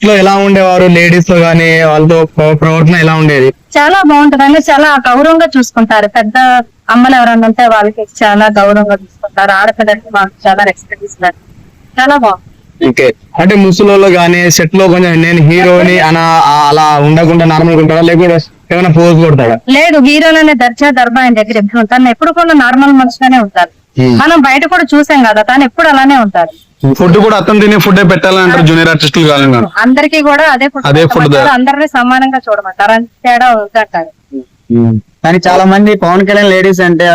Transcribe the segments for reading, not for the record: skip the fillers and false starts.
లో ఎలా ఉండేవారు లేడీస్ లో గానీ వాళ్ళతో ప్రవర్తన ఎలా ఉండేది? చాలా బాగుంటదండి. చాలా గౌరవంగా చూసుకుంటారు. పెద్ద అమ్మలు ఎవరన్నా ఉంటే వాళ్ళకి చాలా గౌరవంగా చూసుకుంటారు. ఆడపిల్లలకి వాళ్ళకి చాలా రెస్పెక్ట్ ఇస్తారు. చాలా బాగుంది. ఓకే. అంటే ముసలోళ్ళు గానీ సెట్ లో కొంచెం నేను హీరోని అలా ఉండకుండా నార్మల్ ఉంటారా, లేకపోతే ఏమైనా పోజ్ కొడతాడా? లేదు, హీరోలనే దర్జా దర్బా ఆయన దగ్గర ఎప్పుడు ఉంటారు. ఎప్పుడు కూడా నార్మల్ మనిషిగానే ఉంటారు. మనం బయట కూడా చూసాం కదా, తను ఎప్పుడు అలానే ఉంటారు. ఫుడ్ కూడా అతను తినే ఫుడ్ పెట్టాలని అంటారు జూనియర్ ఆర్టిస్టులు కానీ. అందరికీ కూడా అదే ఫుడ్ అందరినీ సమానంగా చూడమంటారు. అంత తేడా వద్దంటారు. కానీ చాలా మంది పవన్ కళ్యాణ్ లేడీస్ అంటే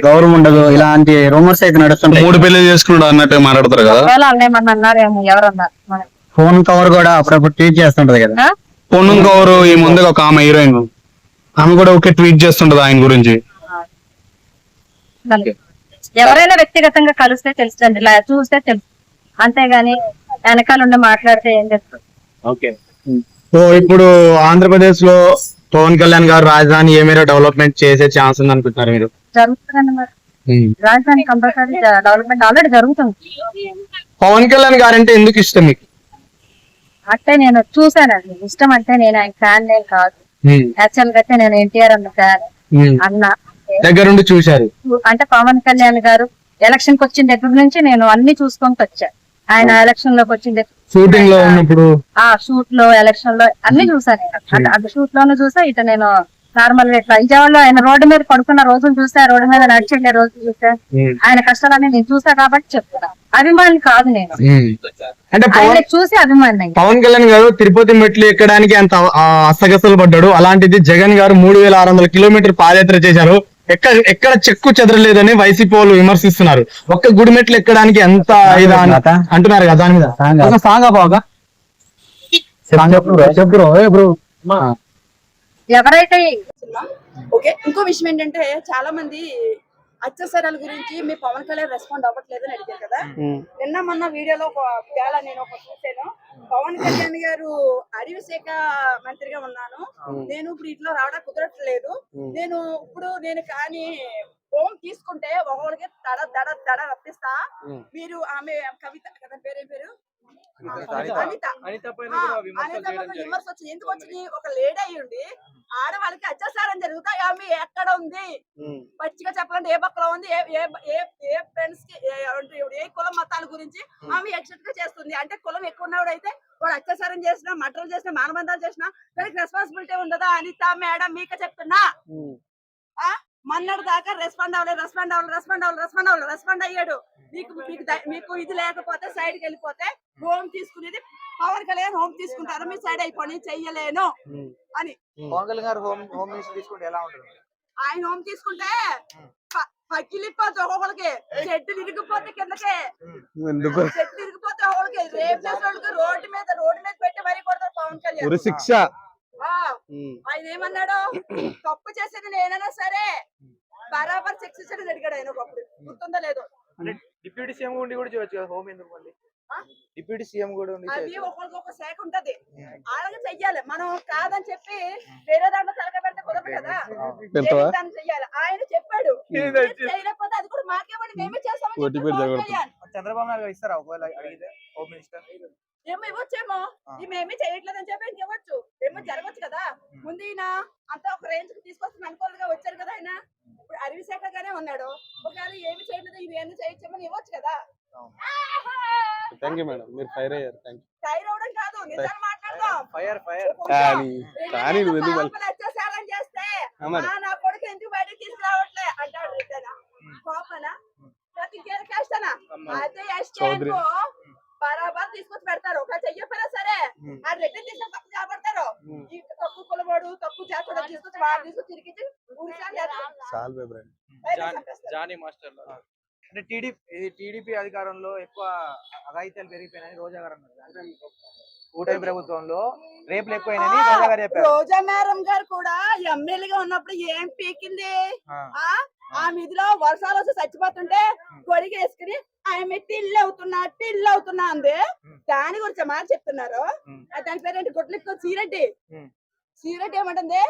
గౌరవం ఉండదు, ఇలాంటి రూమర్స్ అయితే నడుస్తుంటాయి. 3 పెళ్లి చేసుకున్నాడు అన్నట్టు మాట్లాడతారు కదా. ఒకవేళ అన్నేమన్నా అన్నారేమో, ఎవరన్నారు? ఫోన్ కవర్ కూడా అప్పుడప్పుడు ట్వీట్ చేస్తుంటది కదా. పొన్ను కవరు ఈ ముందుగా ఒక ఆమె హీరోయిన్, ఆమె కూడా ఒకే ట్వీట్ చేస్తుంటది ఆయన గురించి. ఎవరైనా వ్యక్తిగతంగా కలిస్తే తెలుస్తుంది, ఇలా చూస్తే తెలుసు. అంతేగాని వెనకాల ఉండి మాట్లాడితే ఏం తెలుస్తుంది? ఓకే. సో ఇప్పుడు ఆంధ్రప్రదేశ్ లో పవన్ కళ్యాణ్ గారు రాజధాని ఏమైనా డెవలప్మెంట్ చేసే ఛాన్స్ ఉంది అనుకుంటున్నారు మీరు? జరుగుతుందండి మరి. రాజధాని కంపల్సరీ డెవలప్మెంట్ ఆల్రెడీ జరుగుతుంది. పవన్ కళ్యాణ్ గారు అంటే ఎందుకు ఇష్టం మీకు? అంటే నేను చూసానండి. ఇష్టం అంటే నేను ఆయన ఫ్యాన్ నేను కాదు. యాక్చువల్ గా అయితే నేను ఎన్టీఆర్ అన్న ఫ్యాన్. అన్న దగ్గరుండి చూశారు. అంటే పవన్ కళ్యాణ్ గారు ఎలక్షన్ కి వచ్చిన దగ్గర నుంచి నేను అన్ని చూసుకొని వచ్చా. ఆయన ఎలక్షన్ లోకి వచ్చిన షూటింగ్ లో ఉన్నప్పుడు, షూట్ లో, ఎలక్షన్ లో అన్ని చూసాను. అటు షూట్ లోనూ చూసా, ఇటు నేను నార్మల్ గా ఇట్లా విజయవాడలో ఆయన రోడ్డు మీద పడుకున్న రోజులు చూసా, రోడ్డు మీద నడిచిండే రోజులు చూసా. ఆయన కష్టాలన్నీ నేను చూసా కాబట్టి చెప్తున్నా. అభిమాని కాదు నేను, అంటే చూసి అభిమాని. పవన్ కళ్యాణ్ గారు తిరుపతి మెట్లు ఎక్కడానికి అంత అస్తగస్తలు పడ్డాడు. అలాంటిది జగన్ గారు 3600 కిలోమీటర్ పాదయాత్ర చేశారు. ఎక్కడ చెక్కు చెదరలేదని వైసీపీ వాళ్ళు విమర్శిస్తున్నారు. ఒక్క గుడి మెట్లు ఎక్కడానికి ఎంత అంటున్నారు కదా. దాని మీద సాంగ్ బాగా ఎవరైతే ఓకే. ఇంకో విషయం ఏంటంటే చాలా మంది అత్యాచారాల గురించి మీ పవన్ కళ్యాణ్ రెస్పాండ్ అవ్వట్లేదు అని అడిగారు కదా. నిన్న మొన్న వీడియోలో నేను ఒక చూసాను. పవన్ కళ్యాణ్ గారు అడవి శాఖ మంత్రిగా ఉన్నాను, నేను ఇప్పుడు ఇంట్లో రావడానికి కుదరట్లేదు, నేను కానీ హోమ్ తీసుకుంటే ఒకళ్ళకి దడ దడ దడ రప్పిస్తా, మీరు ఆమె కవిత కదా, పేరేం పేరు, అనిత విమర్శ వచ్చి ఎందుకు వచ్చింది? ఒక లేడీ అయ్యుండి ఆడవాళ్ళకి అత్యాచారం జరుగుతాయి, ఆమె ఎక్కడ ఉంది? పచ్చిగా చెప్పాలంటే ఏ పక్కలో ఉంది? ఏ ఫ్రెండ్స్ కి ఏ కులం మతాల గురించి ఆమె ఎక్సెప్ట్ గా చేస్తుంది? అంటే కులం ఎక్కువ ఉన్నవాడు అయితే వాడు అత్యాచారం చేసినా, మటలు చేసినా, మానబంధాలు చేసినా దానికి రెస్పాన్సిబిలిటీ ఉండదా? అనిత మేడం మీకే చెప్తున్నా. మన్నడు దాకా రెస్పాండ్ అయ్యాడు. మీకు ఇది లేకపోతే సైడ్ కి వెళ్ళిపోతే హోమ్ తీసుకునేది పవన్ కళ్యాణ్ హోమ్ తీసుకుంటారు, మీ సైడ్ అయిపోయి చెయ్యలేను అని. పవన్ కళ్యాణ్ గారు హోమ్ మినిస్టర్ తీసుకుంటే ఎలా ఉంటుంది? ఆయన హోమ్ తీసుకుంటే పగిలిపోతే ఒక్కొక్కరికి, చెట్టు ఇరిగిపోతే కిందకే, చెట్టు ఇరిగిపోతే ఒక్కొక్కరికి, రేపు చేసే వాళ్ళకి రోడ్డు మీద పెట్టి మరీ కొడతారు పవన్ కళ్యాణ్. శిక్ష. ఆయన ఏమన్నాడు? తప్పు చేసేది నేనైనా సరే బరాబర్ శిక్షించడం అడిగాడు ఆయన ఒకప్పుడు. గుర్తుందా లేదో? డిప్యూటీ సీఎం ఉండి కూడా చేయొచ్చు కదా హోమ్, ఎందుకు మళ్ళీ డిప్యూటీ సీఎం కూడా ఉంది? అది ఒకరికి ఒక శాఖ ఉంటది, అలాగే చెయ్యాలి. మనం కాదని చెప్పి వేరే దాంట్లో తలక పెడితే కుదరదు కదా, దాన్ని చెయ్యాలి. ఆయన చెప్పాడు, చేయలేకపోతే అది కూడా మాకేమని మేమే చేస్తామని. చంద్రబాబు నాయుడు ఇస్తారా ఒకవేళ అడిగితే హోమ్ మినిస్టర్? ఏమో ఇవ్వచ్చేమో, మేమే చేయట్లేదని చెప్పి ఇవ్వచ్చు, ఏమో జరగచ్చు కదా. ముందు ఈయన అంతా ఒక రేంజ్ కి తీసుకొచ్చి అనుకోలుగా వచ్చారు కదా. ఆయన ఇప్పుడు అడవి శాఖగానే ఉన్నాడు, ఒకవేళ ఏమి చేయట్లేదు ఇవన్నీ చేయొచ్చేమని ఇవ్వచ్చు కదా. ఫైర్ అవడం కాదు, నిజాలు మాట్లాడదాం. అత్యాచారం చేస్తే నా కొడుకు ఎందుకు బయటకు తీసుకురావట్లే అంటాడు. కోపనా ఇంకేదో కష్టనా? అయితే ఎస్టేకో బరాబర్ తీసుకొచ్చి పెడతారు. ఒక చెయ్యపోయినా సరే ఆ రిటర్న్ చేసిన తప్పు చేపడతారు. ఈ తక్కువ కులవాడు తక్కువ చేస్తాడు తీసుకొచ్చి వాళ్ళు తీసుకొచ్చి తిరిగి జానీ మాస్టర్. అంటే టీడీపీ అధికారంలో ఎక్కువ అఘాయిత్యాలు పెరిగిపోయినాయని రోజా గారు అన్నారు. కూటమి ప్రభుత్వంలో రేపులు ఎక్కువైనాయని రోజా గారు చెప్పారు. రోజా మేడం గారు కూడా ఎమ్మెల్యేగా ఉన్నప్పుడు ఏం పీకింది? ఆ మీదిలో వర్షాలు వచ్చి చచ్చిపోతుంటే గొడిగి వేసుకుని ఆమె టిల్ అవుతున్నా అంది. దాని గురించి మాట చెప్తున్నారు. దాని పేరేంటి? గుడ్లెక్కు సీరెడ్డి ఏమంటుంది?